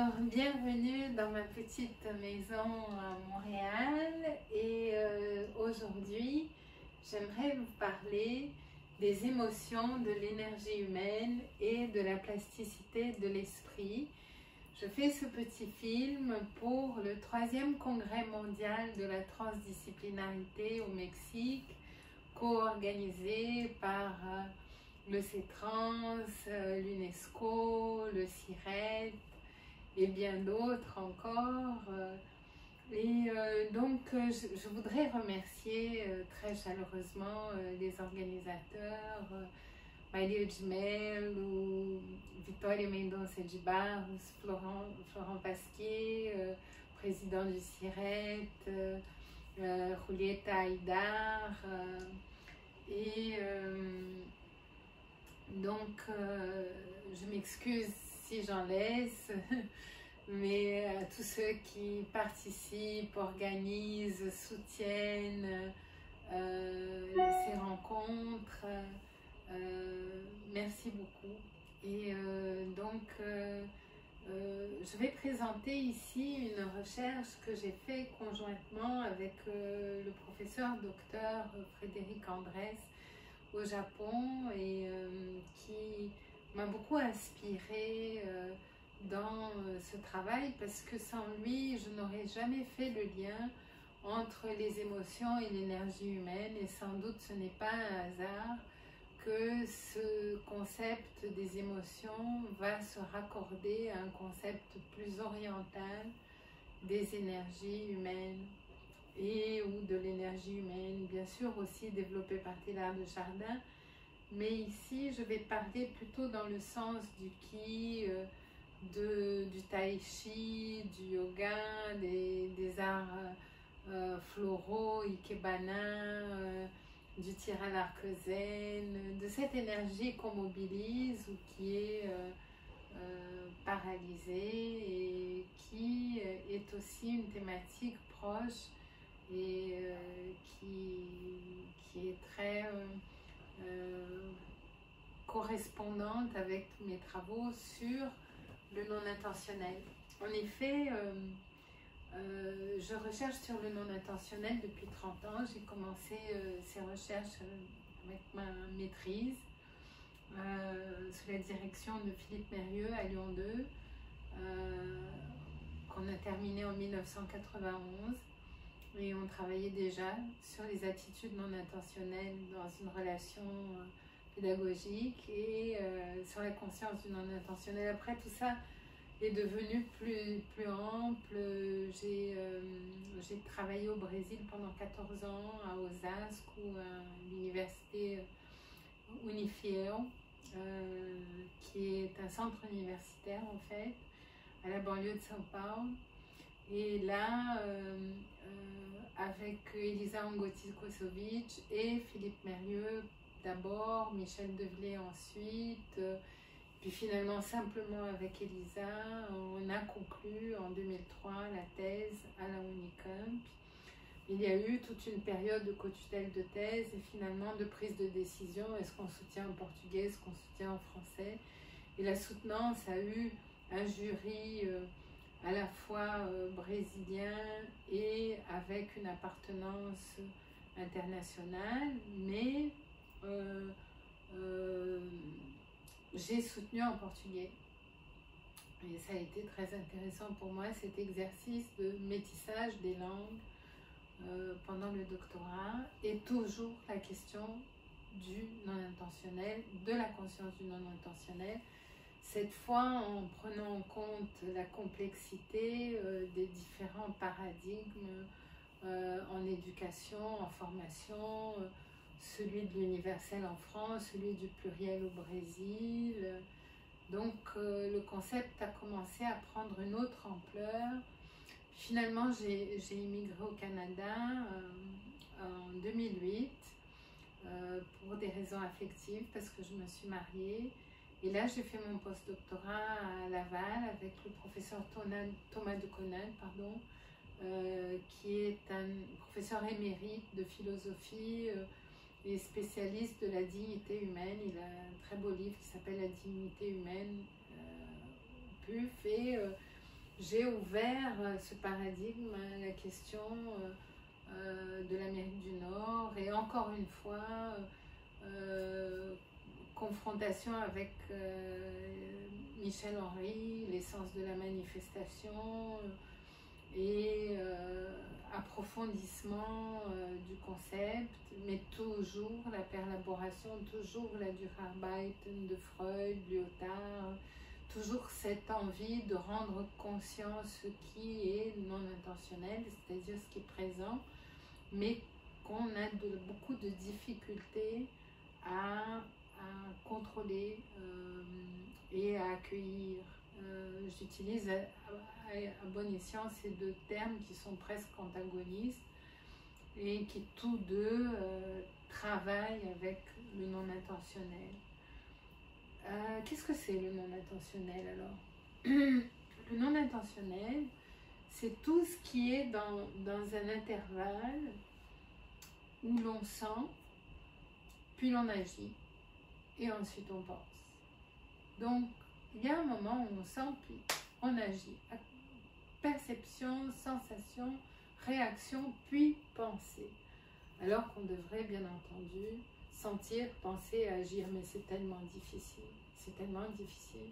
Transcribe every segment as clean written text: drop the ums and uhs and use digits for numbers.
Alors, bienvenue dans ma petite maison à Montréal et aujourd'hui, j'aimerais vous parler des émotions, de l'énergie humaine et de la plasticité de l'esprit. Je fais ce petit film pour le 3e congrès mondial de la transdisciplinarité au Mexique, co-organisé par le CETRANS, l'UNESCO, le CIRET et bien d'autres encore. Donc, je voudrais remercier très chaleureusement les organisateurs, Maria Melo, Vitória Mendonça de Barros, Florent Pasquier, président du CIRET, Julieta Aidar, donc je m'excuse si j'en laisse, mais à tous ceux qui participent, organisent, soutiennent ces rencontres, merci beaucoup. Et je vais présenter ici une recherche que j'ai faite conjointement avec le professeur docteur Frédéric Andrès au Japon et qui m'a beaucoup inspirée dans ce travail parce que sans lui, je n'aurais jamais fait le lien entre les émotions et l'énergie humaine et sans doute ce n'est pas un hasard que ce concept des émotions va se raccorder à un concept plus oriental des énergies humaines et ou de l'énergie humaine, bien sûr aussi développé par Teilhard de Chardin, mais ici je vais parler plutôt dans le sens du ki, du tai chi, du yoga, des arts floraux, ikebana, du tir à l'arc zen, de cette énergie qu'on mobilise ou qui est paralysée et qui est aussi une thématique proche et qui est très correspondante avec tous mes travaux sur le non intentionnel. En effet, je recherche sur le non intentionnel depuis 30 ans. J'ai commencé ces recherches avec ma maîtrise sous la direction de Philippe Mérieux à Lyon 2, qu'on a terminé en 1991. Et on travaillait déjà sur les attitudes non intentionnelles dans une relation pédagogique et sur la conscience du non intentionnel. Après, tout ça est devenu plus ample. J'ai travaillé au Brésil pendant 14 ans, à Osasco, à l'université Unifiel, qui est un centre universitaire en fait, à la banlieue de São Paulo. Et là, avec Elisa Angotti-Kosovic et Philippe Mérieux d'abord, Michel Develay ensuite, puis finalement simplement avec Elisa, on a conclu en 2003 la thèse à la Unicamp. Il y a eu toute une période de co-tutelle de thèse et finalement de prise de décision, est-ce qu'on soutient en portugais, est-ce qu'on soutient en français. Et la soutenance a eu un jury à la fois brésilien et avec une appartenance internationale, mais j'ai soutenu en portugais. Et ça a été très intéressant pour moi, cet exercice de métissage des langues pendant le doctorat, et toujours la question du non-intentionnel, de la conscience du non-intentionnel, cette fois en prenant en compte la complexité des différents paradigmes en éducation, en formation, celui de l'universel en France, celui du pluriel au Brésil. Donc le concept a commencé à prendre une autre ampleur. Finalement, j'ai immigré au Canada en 2008 pour des raisons affectives, parce que je me suis mariée. Et là, j'ai fait mon postdoctorat à Laval avec le professeur Thomas Duconin, qui est un professeur émérite de philosophie et spécialiste de la dignité humaine. Il a un très beau livre qui s'appelle La dignité humaine, PUF, et j'ai ouvert ce paradigme à la question de l'Amérique du Nord et encore une fois confrontation avec Michel Henry, l'essence de la manifestation et approfondissement du concept, mais toujours la perlaboration, toujours la Durarbeiten de Freud, Lyotard, toujours cette envie de rendre conscient ce qui est non intentionnel, c'est-à-dire ce qui est présent, mais qu'on a beaucoup de difficultés à contrôler et à accueillir. J'utilise à bon escient ces deux termes qui sont presque antagonistes et qui tous deux travaillent avec le non intentionnel. Qu'est-ce que c'est le non intentionnel alors? Le non intentionnel, c'est tout ce qui est dans un intervalle où l'on sent, puis l'on agit, et ensuite on pense. Donc, il y a un moment où on sent, puis on agit. Perception, sensation, réaction, puis pensée. Alors qu'on devrait, bien entendu, sentir, penser, agir, mais c'est tellement difficile. C'est tellement difficile.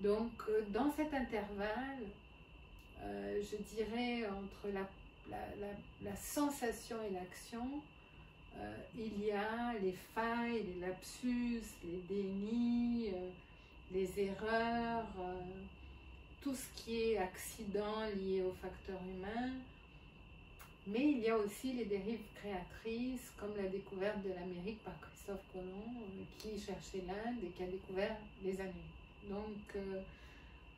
Donc, dans cet intervalle, je dirais, entre la sensation et l'action, il y a les failles, les lapsus, les dénis, les erreurs, tout ce qui est accident lié au facteur humain. Mais il y a aussi les dérives créatrices, comme la découverte de l'Amérique par Christophe Colomb, qui cherchait l'Inde et qui a découvert les Amériques. Donc,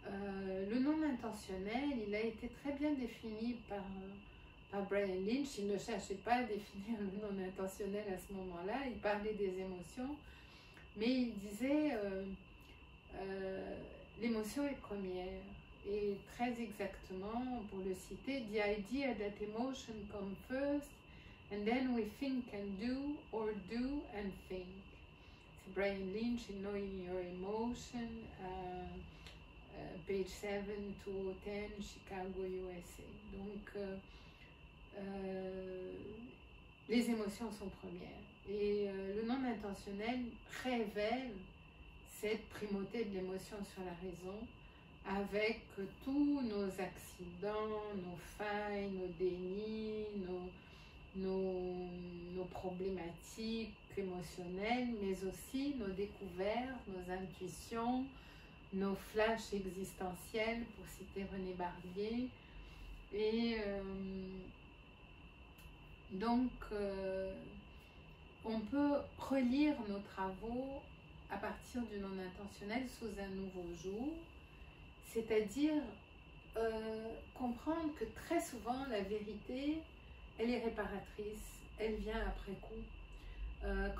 le non intentionnel, il a été très bien défini par Brian Lynch. Il ne cherchait pas à définir le non intentionnel à ce moment-là, il parlait des émotions, mais il disait l'émotion est première. Et très exactement, pour le citer, the idea that emotion comes first and then we think and do or do and think. C'est Brian Lynch in Knowing Your Emotion, page 7, 2010, Chicago, USA. Donc, les émotions sont premières. Et le non intentionnel révèle cette primauté de l'émotion sur la raison, avec tous nos accidents, nos failles, nos dénis, nos problématiques émotionnelles, mais aussi nos découvertes, nos intuitions, nos flashs existentiels, pour citer René Barbier. Et donc, on peut relire nos travaux à partir du non intentionnel sous un nouveau jour, c'est-à-dire comprendre que très souvent la vérité, elle est réparatrice, elle vient après coup.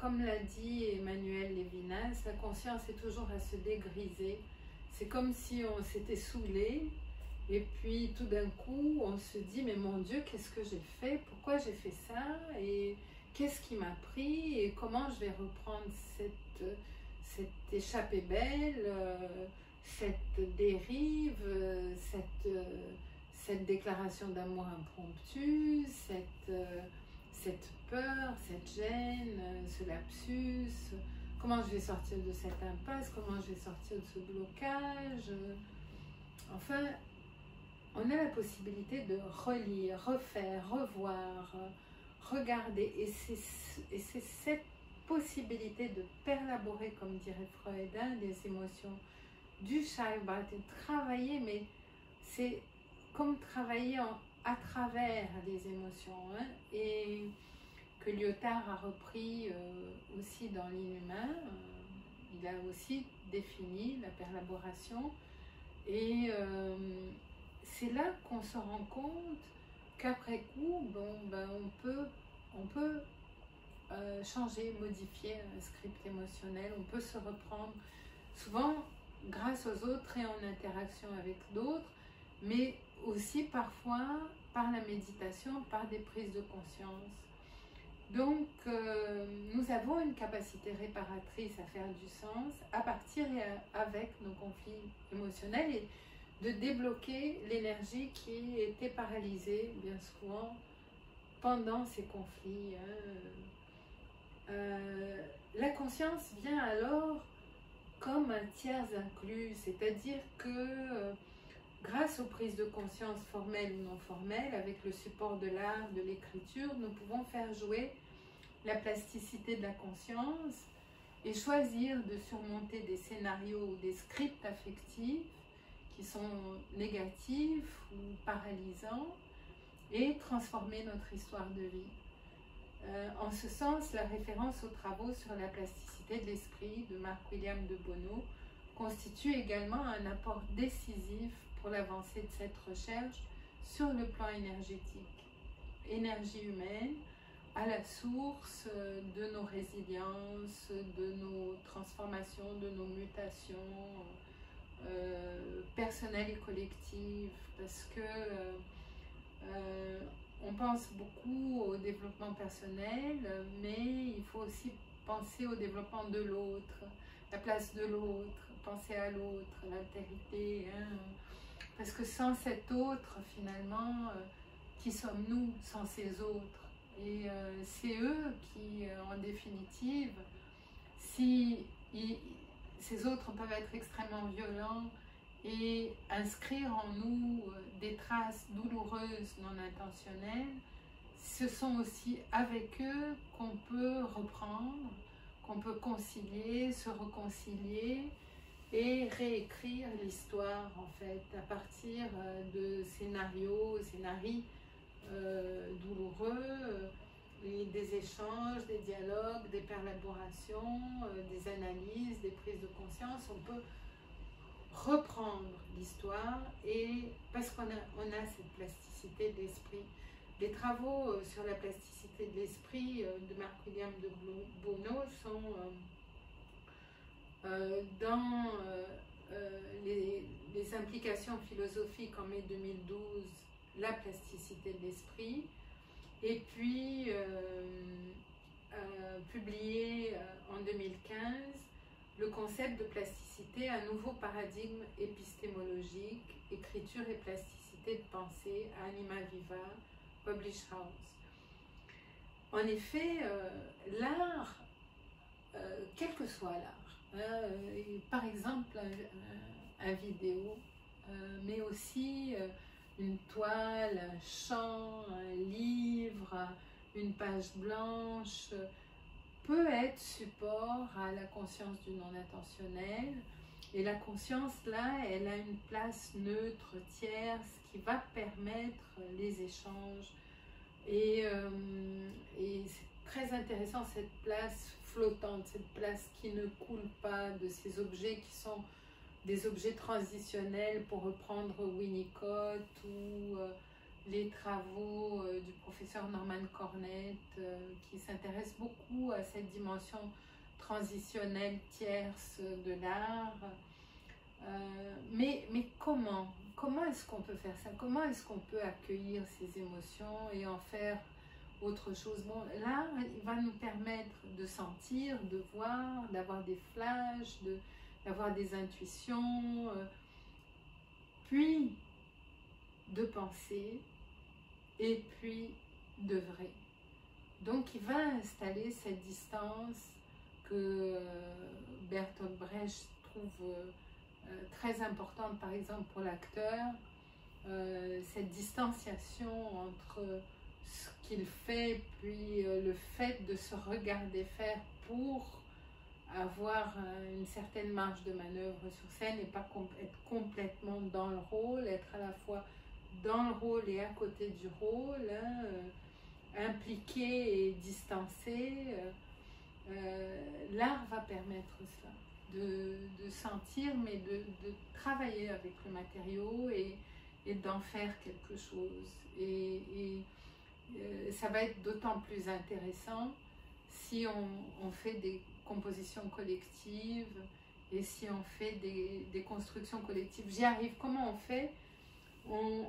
Comme l'a dit Emmanuel Lévinas, la conscience est toujours à se dégriser. C'est comme si on s'était saoulé et puis tout d'un coup on se dit mais mon Dieu, qu'est-ce que j'ai fait, pourquoi j'ai fait ça et qu'est-ce qui m'a pris et comment je vais reprendre cette échappée belle, cette dérive, cette déclaration d'amour impromptue, cette peur, cette gêne, ce lapsus, comment je vais sortir de cette impasse, comment je vais sortir de ce blocage. Enfin, on a la possibilité de relire, refaire, revoir, regarder, et c'est cette possibilité de perlaborer, comme dirait Freud, hein, des émotions, du Scheinbart, et travailler, mais c'est comme travailler à travers les émotions, hein, et que Lyotard a repris aussi dans l'Inhumain. Il a aussi défini la perlaboration, et c'est là qu'on se rend compte qu'après coup, on peut changer, modifier un script émotionnel, on peut se reprendre, souvent grâce aux autres et en interaction avec d'autres, mais aussi parfois par la méditation, par des prises de conscience. Donc, nous avons une capacité réparatrice à faire du sens à partir et avec nos conflits émotionnels. Et de débloquer l'énergie qui était paralysée, bien souvent, pendant ces conflits. La conscience vient alors comme un tiers inclus, c'est-à-dire que grâce aux prises de conscience formelles ou non formelles, avec le support de l'art, de l'écriture, nous pouvons faire jouer la plasticité de la conscience et choisir de surmonter des scénarios ou des scripts affectifs qui sont négatifs ou paralysants et transformer notre histoire de vie. En ce sens, la référence aux travaux sur la plasticité de l'esprit de Mark William de Bono constitue également un apport décisif pour l'avancée de cette recherche sur le plan énergétique. Énergie humaine à la source de nos résiliences, de nos transformations, de nos mutations personnelles et collectives, parce que on pense beaucoup au développement personnel, mais il faut aussi penser au développement de l'autre, la place de l'autre, penser à l'autre, l'altérité, parce que sans cet autre, finalement, qui sommes-nous sans ces autres? Et c'est eux qui, en définitive, si ces autres peuvent être extrêmement violents et inscrire en nous des traces douloureuses non intentionnelles, ce sont aussi avec eux qu'on peut reprendre, qu'on peut concilier, se réconcilier et réécrire l'histoire, en fait, à partir de scénarios douloureux, et des échanges, des dialogues, des perlaborations, des analyses, des prises de conscience. On peut reprendre l'histoire, et parce qu'on a cette plasticité de l'esprit. Les travaux sur la plasticité de l'esprit de Mark William de Bono sont dans les implications philosophiques en mai 2012, la plasticité de l'esprit, et puis publié en 2015, le concept de plasticité, un nouveau paradigme épistémologique, écriture et plasticité de pensée, à Anima Viva, Publish House. En effet, l'art, quel que soit l'art, par exemple un vidéo, mais aussi une toile, un chant, un livre, une page blanche, peut être support à la conscience du non intentionnel. Et la conscience, là, elle a une place neutre, tierce, qui va permettre les échanges. Et c'est très intéressant, cette place flottante, cette place qui ne coule pas, de ces objets qui sont des objets transitionnels, pour reprendre Winnicott ou les travaux du professeur Norman Cornett, qui s'intéresse beaucoup à cette dimension transitionnelle tierce de l'art. Mais comment est-ce qu'on peut faire ça? Comment est-ce qu'on peut accueillir ces émotions et en faire autre chose? Bon, l'art, il va nous permettre de sentir, de voir, d'avoir des flashs, d'avoir des intuitions, puis de penser, et puis d'œuvrer. Donc il va installer cette distance que Bertolt Brecht trouve très importante, par exemple pour l'acteur, cette distanciation entre ce qu'il fait puis le fait de se regarder faire pour avoir une certaine marge de manœuvre sur scène et pas être complètement dans le rôle, être à la fois dans le rôle et à côté du rôle, impliqué et distancé. L'art va permettre cela, de sentir, mais de travailler avec le matériau et d'en faire quelque chose. Et ça va être d'autant plus intéressant si on fait des compositions collectives et si on fait des constructions collectives. J'y arrive. Comment on fait? Bon,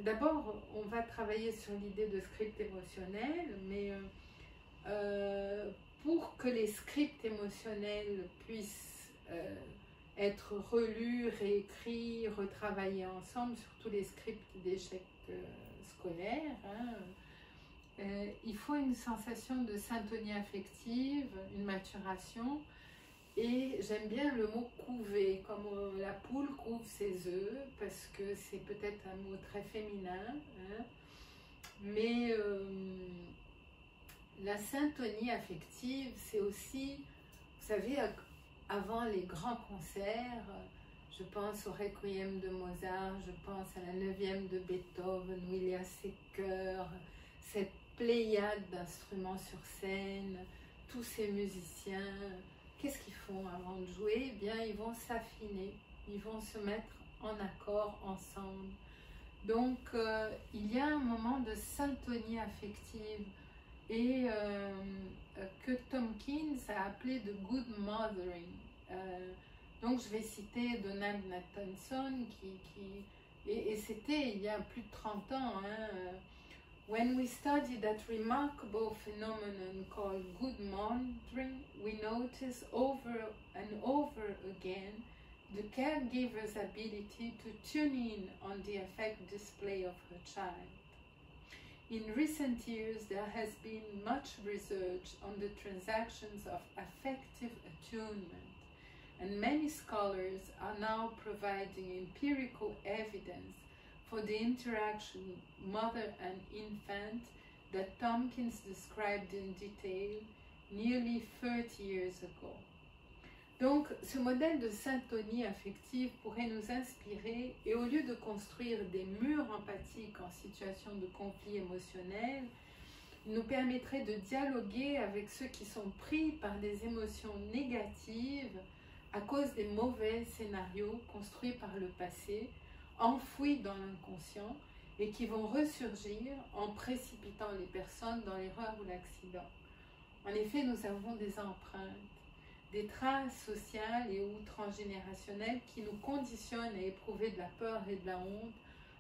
d'abord, on va travailler sur l'idée de script émotionnel, mais pour que les scripts émotionnels puissent être relus, réécrits, retravaillés ensemble, surtout les scripts d'échecs scolaires. Il faut une sensation de syntonie affective, une maturation. Et j'aime bien le mot couver, comme la poule couve ses œufs, parce que c'est peut-être un mot très féminin, mais la syntonie affective, c'est aussi, vous savez, avant les grands concerts, je pense au Requiem de Mozart, je pense à la 9e de Beethoven, où il y a ces chœurs, cette pléiade d'instruments sur scène, tous ces musiciens. Qu'est-ce qu'ils font avant de jouer? Eh bien, ils vont s'affiner, ils vont se mettre en accord ensemble. Donc, il y a un moment de syntonie affective et que Tompkins a appelé de good mothering. Donc, je vais citer Donald Nathanson, et c'était il y a plus de 30 ans, When we study that remarkable phenomenon called good mothering, we notice over and over again the caregiver's ability to tune in on the affect display of her child. In recent years, there has been much research on the transactions of affective attunement, and many scholars are now providing empirical evidence for the interaction mother and infant that Tompkins described in detail nearly 30 years ago. Donc, ce modèle de syntonie affective pourrait nous inspirer et au lieu de construire des murs empathiques en situation de conflit émotionnel, il nous permettrait de dialoguer avec ceux qui sont pris par des émotions négatives à cause des mauvais scénarios construits par le passé, enfouis dans l'inconscient et qui vont ressurgir en précipitant les personnes dans l'erreur ou l'accident. En effet, nous avons des empreintes, des traces sociales et ou transgénérationnelles qui nous conditionnent à éprouver de la peur et de la honte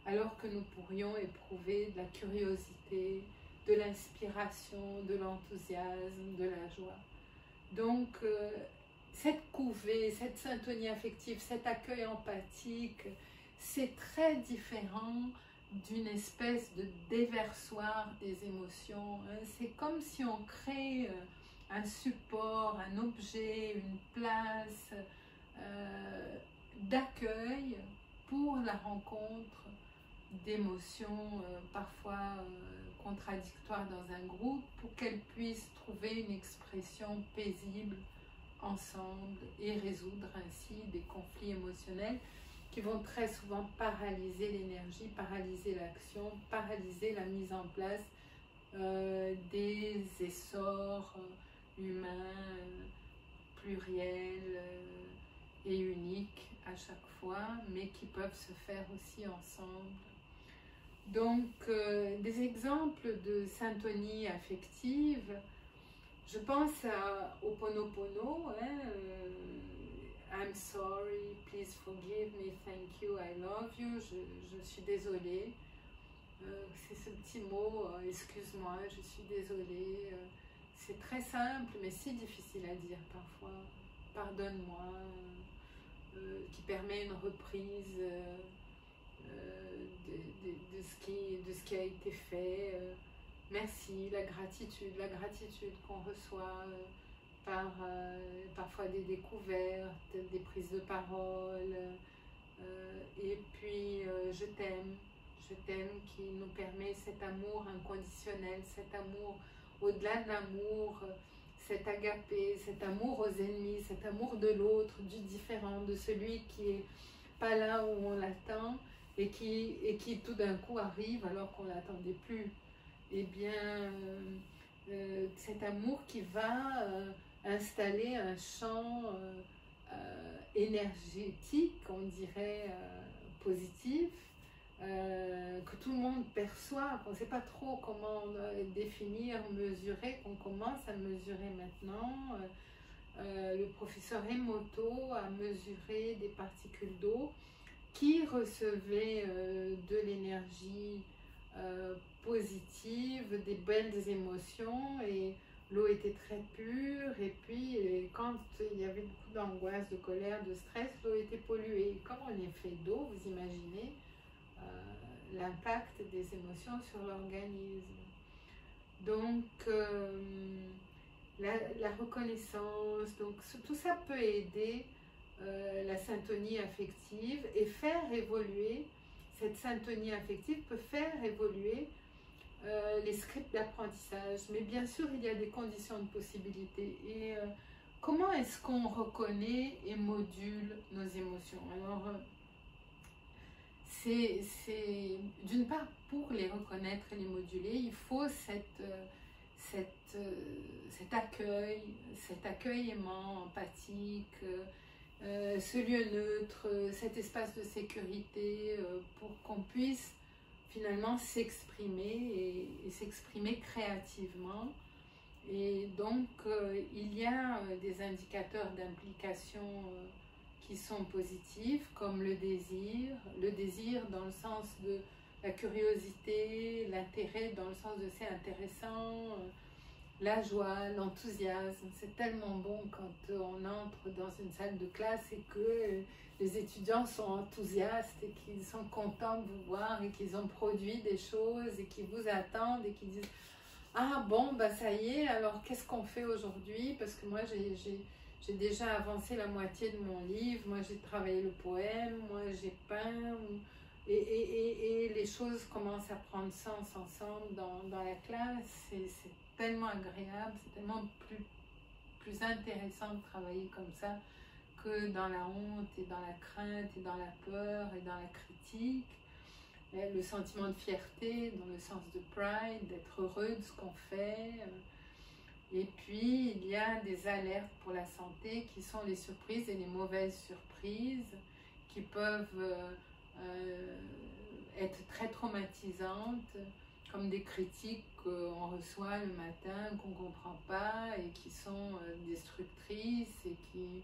alors que nous pourrions éprouver de la curiosité, de l'inspiration, de l'enthousiasme, de la joie. Donc, cette couvée, cette syntonie affective, cet accueil empathique, c'est très différent d'une espèce de déversoir des émotions. C'est comme si on crée un support, un objet, une place d'accueil pour la rencontre d'émotions parfois contradictoires dans un groupe, pour qu'elles puissent trouver une expression paisible ensemble et résoudre ainsi des conflits émotionnels qui vont très souvent paralyser l'énergie, paralyser l'action, paralyser la mise en place des essors humains, pluriels et uniques à chaque fois, mais qui peuvent se faire aussi ensemble. Donc, des exemples de syntonie affective, je pense à Ho'oponopono, I'm sorry, please forgive me, thank you, I love you, je suis désolée. C'est ce petit mot, excuse-moi, je suis désolée. C'est très simple, mais si difficile à dire parfois. Pardonne-moi, qui permet une reprise de ce qui a été fait. Merci, la gratitude qu'on reçoit par parfois des découvertes, des prises de parole, et puis je t'aime qui nous permet cet amour inconditionnel, cet amour au-delà de l'amour, cet agapé, cet amour aux ennemis, cet amour de l'autre, du différent, de celui qui est pas là où on l'attend et qui tout d'un coup arrive alors qu'on l'attendait plus. Eh bien, cet amour qui va installer un champ énergétique, on dirait positif, que tout le monde perçoit, qu'on ne sait pas trop comment définir, mesurer, qu'on commence à mesurer maintenant. Le professeur Emoto a mesuré des particules d'eau qui recevaient de l'énergie positive, des belles émotions, et l'eau était très pure, et puis quand il y avait beaucoup d'angoisse, de colère, de stress, l'eau était polluée. Comme on est fait d'eau, vous imaginez l'impact des émotions sur l'organisme. Donc, la reconnaissance, donc tout ça peut aider la syntonie affective et faire évoluer, cette syntonie affective peut faire évoluer les scripts d'apprentissage. Mais bien sûr, il y a des conditions de possibilité. Et comment est-ce qu'on reconnaît et module nos émotions? Alors, c'est d'une part, pour les reconnaître et les moduler, il faut cet accueil aimant, empathique, ce lieu neutre, cet espace de sécurité pour qu'on puisse finalement s'exprimer et s'exprimer créativement. Et donc, il y a des indicateurs d'implication qui sont positifs, comme le désir dans le sens de la curiosité, l'intérêt dans le sens de c'est intéressant, la joie, l'enthousiasme. C'est tellement bon quand on entre dans une salle de classe et que les étudiants sont enthousiastes et qu'ils sont contents de vous voir et qu'ils ont produit des choses et qu'ils vous attendent et qu'ils disent « Ah bon, bah ça y est, alors qu'est-ce qu'on fait aujourd'hui ?» Parce que moi j'ai déjà avancé la moitié de mon livre, moi j'ai travaillé le poème, moi j'ai peint, et les choses commencent à prendre sens ensemble dans la classe. C'est tellement agréable, c'est tellement plus intéressant de travailler comme ça que dans la honte et dans la crainte et dans la peur et dans la critique. Le sentiment de fierté dans le sens de pride, d'être heureux de ce qu'on fait. Et puis il y a des alertes pour la santé qui sont les surprises et les mauvaises surprises qui peuvent être très traumatisantes, comme des critiques qu'on reçoit le matin, qu'on ne comprend pas et qui sont destructrices et qui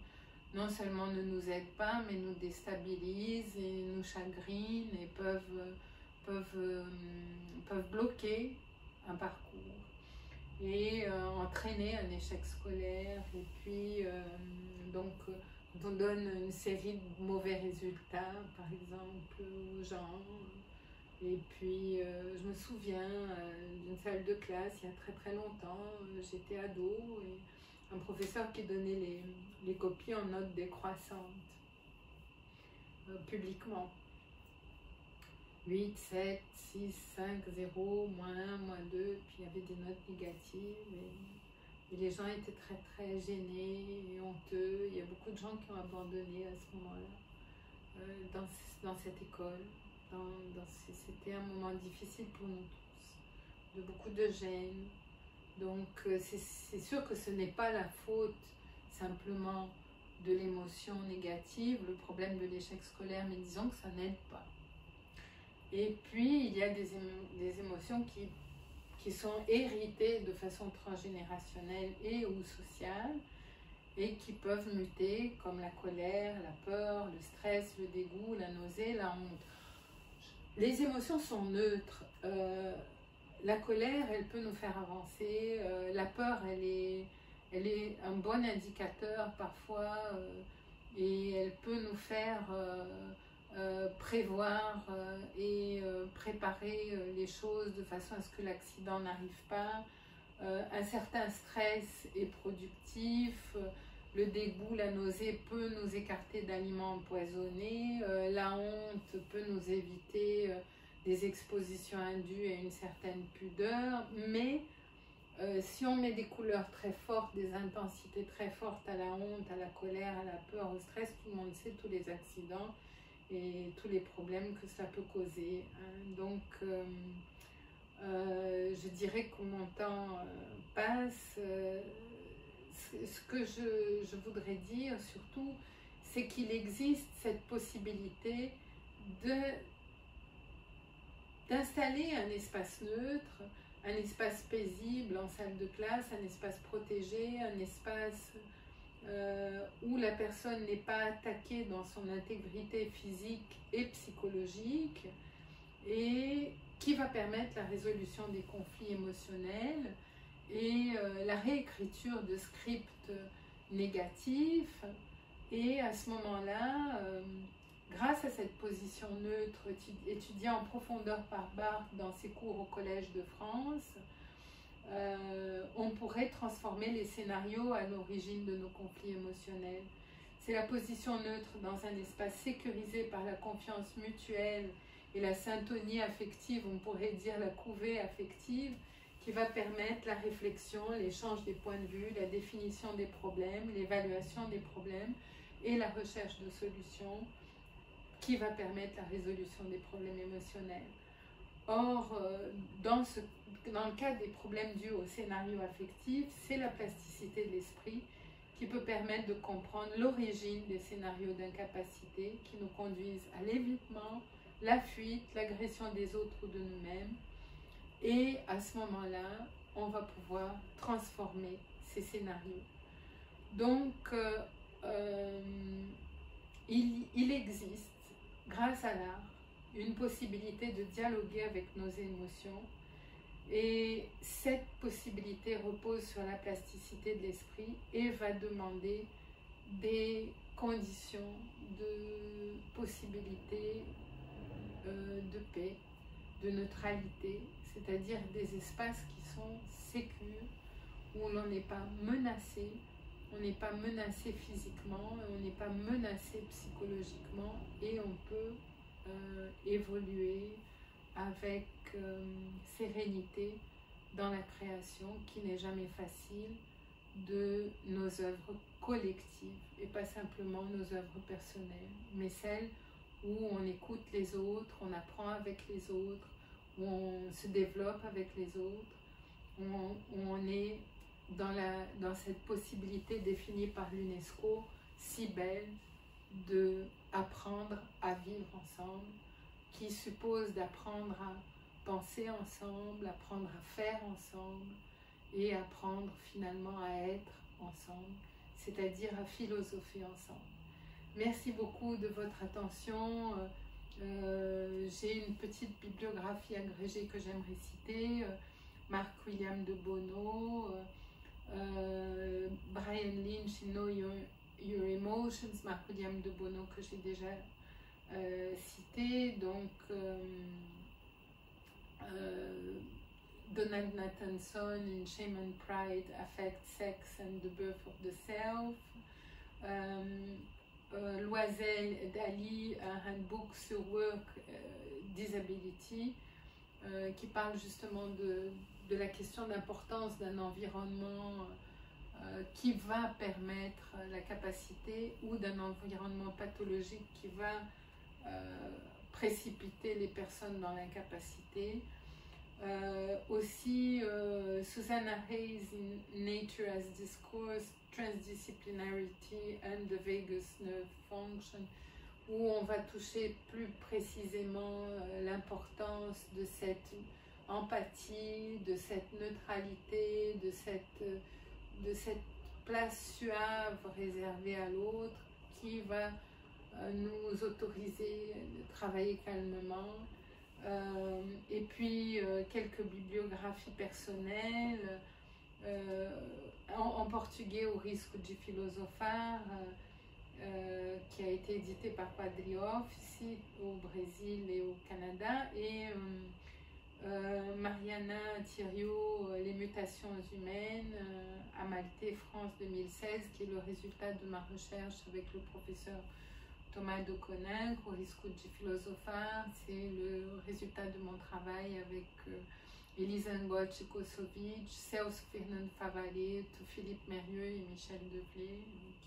non seulement ne nous aident pas, mais nous déstabilisent et nous chagrinent et peuvent bloquer un parcours et entraîner un échec scolaire. Et puis, donc, quand on donne une série de mauvais résultats, par exemple, aux gens. Et puis, je me souviens d'une salle de classe, il y a très très longtemps, j'étais ado, et un professeur qui donnait les copies en notes décroissantes, publiquement. 8, 7, 6, 5, 0, moins 1, moins 2, puis il y avait des notes négatives, et les gens étaient très très gênés et honteux. Il y a beaucoup de gens qui ont abandonné à ce moment-là, dans cette école. C'était un moment difficile pour nous tous, de beaucoup de gêne. Donc c'est sûr que ce n'est pas la faute simplement de l'émotion négative, le problème de l'échec scolaire, mais disons que ça n'aide pas. Et puis il y a des émotions qui sont héritées de façon transgénérationnelle et ou sociale, et qui peuvent muter, comme la colère, la peur, le stress, le dégoût, la nausée, la honte. Les émotions sont neutres. La colère, elle peut nous faire avancer. La peur, elle est un bon indicateur parfois, et elle peut nous faire prévoir et préparer les choses de façon à ce que l'accident n'arrive pas. Un certain stress est productif. Le dégoût, la nausée peut nous écarter d'aliments empoisonnés. La honte peut nous éviter des expositions indues à une certaine pudeur. Mais si on met des couleurs très fortes, des intensités très fortes à la honte, à la colère, à la peur, au stress, tout le monde sait tous les accidents et tous les problèmes que cela peut causer. Donc, je dirais que mon temps passe. Ce que je voudrais dire surtout, c'est qu'il existe cette possibilité d'installer un espace neutre, un espace paisible en salle de classe, un espace protégé, un espace où la personne n'est pas attaquée dans son intégrité physique et psychologique, et qui va permettre la résolution des conflits émotionnels et la réécriture de scripts négatifs. Et à ce moment-là, grâce à cette position neutre étudiée en profondeur par Barthes dans ses cours au Collège de France, on pourrait transformer les scénarios à l'origine de nos conflits émotionnels. C'est la position neutre dans un espace sécurisé par la confiance mutuelle et la syntonie affective, on pourrait dire la couvée affective, qui va permettre la réflexion, l'échange des points de vue, la définition des problèmes, l'évaluation des problèmes et la recherche de solutions, qui va permettre la résolution des problèmes émotionnels. Or, dans le cas des problèmes dus au scénario affectif, c'est la plasticité de l'esprit qui peut permettre de comprendre l'origine des scénarios d'incapacité qui nous conduisent à l'évitement, la fuite, l'agression des autres ou de nous-mêmes. Et à ce moment-là, on va pouvoir transformer ces scénarios. Donc, il existe, grâce à l'art, une possibilité de dialoguer avec nos émotions. Et cette possibilité repose sur la plasticité de l'esprit et va demander des conditions de possibilité de paix, de neutralité, c'est-à-dire des espaces qui sont sécures, où l'on n'est pas menacé, on n'est pas menacé physiquement, on n'est pas menacé psychologiquement et on peut évoluer avec sérénité dans la création qui n'est jamais facile de nos œuvres collectives et pas simplement nos œuvres personnelles, mais celles où on écoute les autres, on apprend avec les autres, où on se développe avec les autres, où on est dans cette possibilité définie par l'UNESCO, si belle, d'apprendre à vivre ensemble, qui suppose d'apprendre à penser ensemble, apprendre à faire ensemble et apprendre finalement à être ensemble, c'est-à-dire à philosopher ensemble. Merci beaucoup de votre attention. J'ai une petite bibliographie agrégée que j'aimerais citer. Mark William de Bono, Brian Lynch, Know Your Emotions, Mark William de Bono que j'ai déjà cité, donc Donald Nathanson in Shame and Pride, Affect, Sex and the Birth of the Self, Loisel et Dali, un handbook sur Work Disability, qui parle justement de la question d'importance d'un environnement qui va permettre la capacité ou d'un environnement pathologique qui va précipiter les personnes dans l'incapacité. Aussi Susanna Hayes in Nature as Discourse, Transdisciplinarity and the Vagus Nerve Function, où on va toucher plus précisément l'importance de cette empathie, de cette neutralité, de cette place suave réservée à l'autre qui va nous autoriser à travailler calmement. Et puis quelques bibliographies personnelles en portugais, O Risco de Filosofar, qui a été édité par Padre Off ici au Brésil et au Canada, et Mariana Thiriot, Les mutations humaines, à Malte, France 2016, qui est le résultat de ma recherche avec le professeur Thomas de Coninck, O Risco de Filosofar. C'est le résultat de mon travail avec Elisa Ngoc-Kosovic, Celso Fernando Favaretto, Philippe Mérieux et Michel Deblé,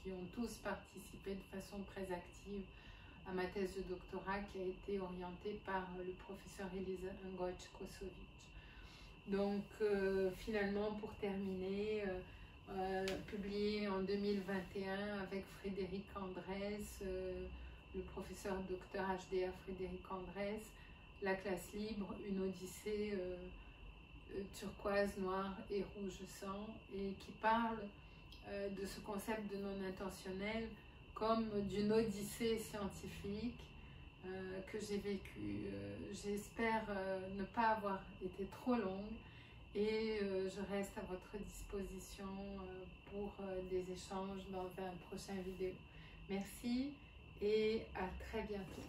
qui ont tous participé de façon très active à ma thèse de doctorat qui a été orientée par le professeur Elisa Ngoc-Kosovic. Donc finalement, pour terminer, publié en 2021 avec Frédéric Andrès, le professeur docteur HDA Frédéric Andrès, La classe libre, une odyssée turquoise, noire et rouge sang, et qui parle de ce concept de non-intentionnel comme d'une odyssée scientifique que j'ai vécue. J'espère ne pas avoir été trop longue Et je reste à votre disposition pour des échanges dans un prochain vidéo. Merci et à très bientôt.